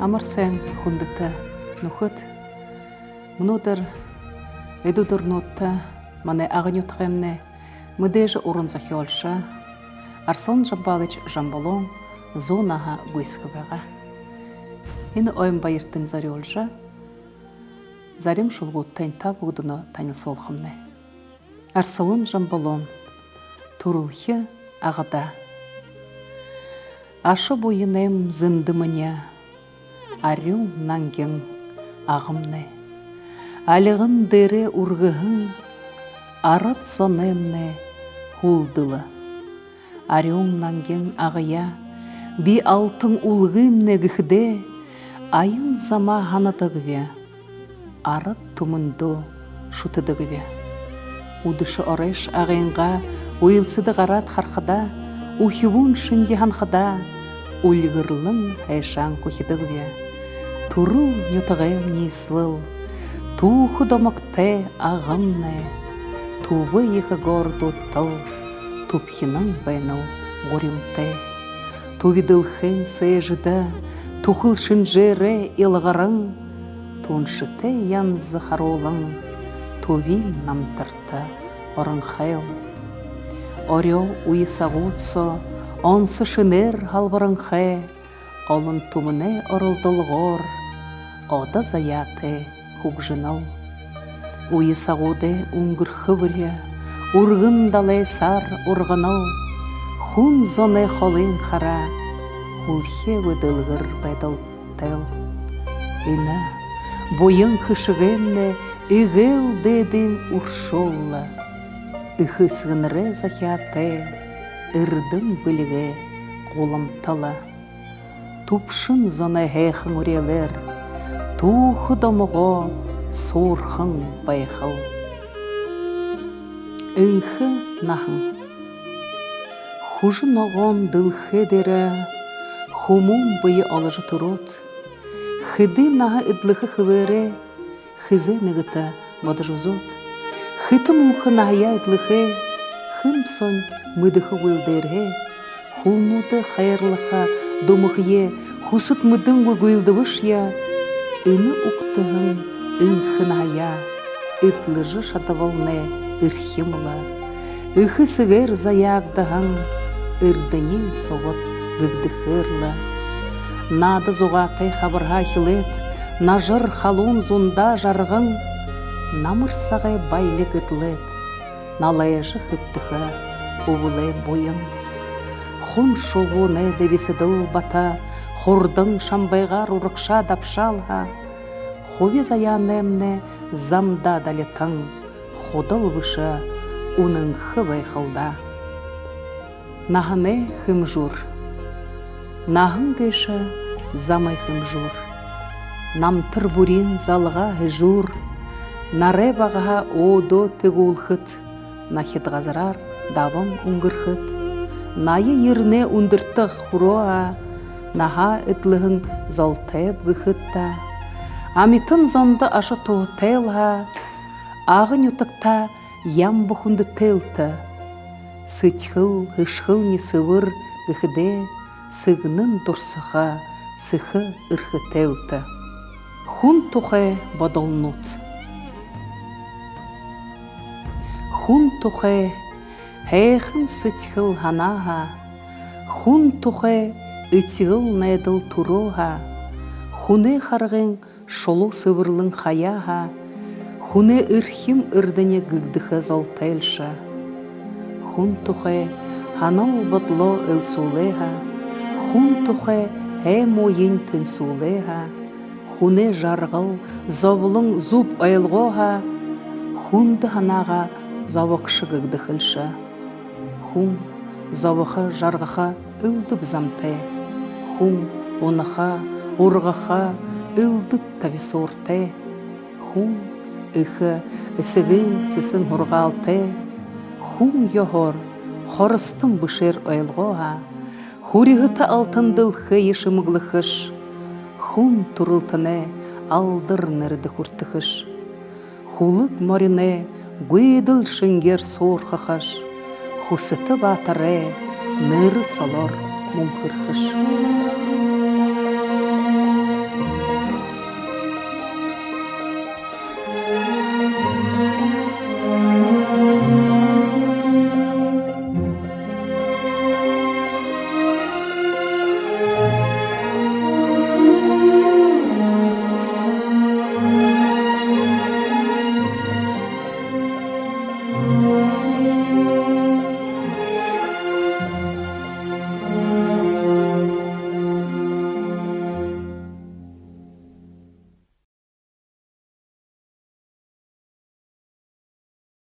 амарсен хундыта нухыт. Мнодыр эдудыр нотта мане агынютхемне мыдежа урын захиолша. Арслан Жабалыч Жамболон зонаға гуйсхыбаға. Ины ойым байыртын зари олжа. Зарим шулгуттайн табудыны танысолхымне. Арслан Жамболон турулхи ағыда. Ашы бойынем зындымыня, арю нанген ағымне. Алығын дере урғығын, арат сонемне хулдылы. Арюң нанген ағыя, би алтын улғымне гіхде, айын зама ханатығыве, арат тумынду шутыдығыве. Удышы ореш ағайынға, уйылсыды ғарат харқыда, ухивун шынде ханқыда, ульгырлың хайшан кухидығыве. Турыл нютығым нейслыл, тухы домакте ағымне, тубы ехі горду тыл, тупхинын байныл ғоримте. Тувидылхын сәжіда, тухыл шынжере илғарың, туншыте янзы харолың, тувин намтырты орынхайл. Орё уйысағутсо, онсы шынер халбарыңхай, олын тумыне орылдылғор, ода заяты хугжынал. Уйысағуде уңгыр хывыря, ургын далай сар урғынал, хун зоне холын хара, хулхе өділгір бәділ тәл. Ина, бойын хышығымне игел дедін уршолла, Ихысғыныры захиаты, үрдің біліге қолым тала. Тупшын зоны хейхің үрелер, тухы домығы сорхың байқыл. Үйхі нахың. Хужын оғын дылхы дері, хумун бұйы алыжы тұрот. Хыды нағы үдліхі хывері, хызы нығыта бады жузот. Хытым ұңқы нағия үдліхі, хым сон мүдіхі өйлдерге, хулнуды хайырлыға домығые, хусыт мүдің өйлдівіш я, үні ұқтығын үңқы нағия, үтліжі шатавалны үрхіміла, үхі сігер заягдығын, үрдінен соғыт бүгдіхірлі. Нады зоғатай қабырға хилет, нажыр халун зунда жарғын, намырсағай байлық үтлет, налайжы хүптіхі ұвылай бойын. Хун шуғуны дебесіділ бата, хордың шамбайғар ұрықша дапшалға, ховез аянемне замда далетің, ходыл выша уның хывай қылда. Нағыне хым жур, нағын кеші замай хым жур, намтыр бурин залға жур, наре бағаға одо тегулхыт, нахид ғазарар давым ұңгырхыт, найы ерне ұндыртық хуроа, наға үтлігін залтайып ғыхытта, амитын зонды ашы тоғытайлға, ағынютықта ям бұхынды тэлті, сытхыл, хышхыл не сывыр ғыхыде, сығынын дұрсыға, сықы ұрхы тэлті. Хун тұхай бадолнут. Хун тухай хайхын сытхыл ханаға, хун тухай үтігіл найдыл туроға, хуне харғын шолу сывырлың хаяға, хуне үрхім үрдіне гүгдіхі залтайлша. Хун тухай ханал бодло ылсулеға, хун тухай хай мойын тінсулеға, хуне жарғыл зобылың зуб айлғоға, хунды ханаға завықшы гігдіхілші. Хун завықы жарғыға үлдіп замтай. Хун оныға, ұрғыға үлдіп табисортай. Хун үхі үсігін сісін ұрғалтай. Хун йохор хорыстым бұшер ойлғоға. Хуригыты алтындылхы ешімігліхіш. Хун турылтыны алдыр нірді хүртіхіш. Хулык морине гуйдыл шынгер сорхахаш, хусыты батаре ныры солор мункырхыш.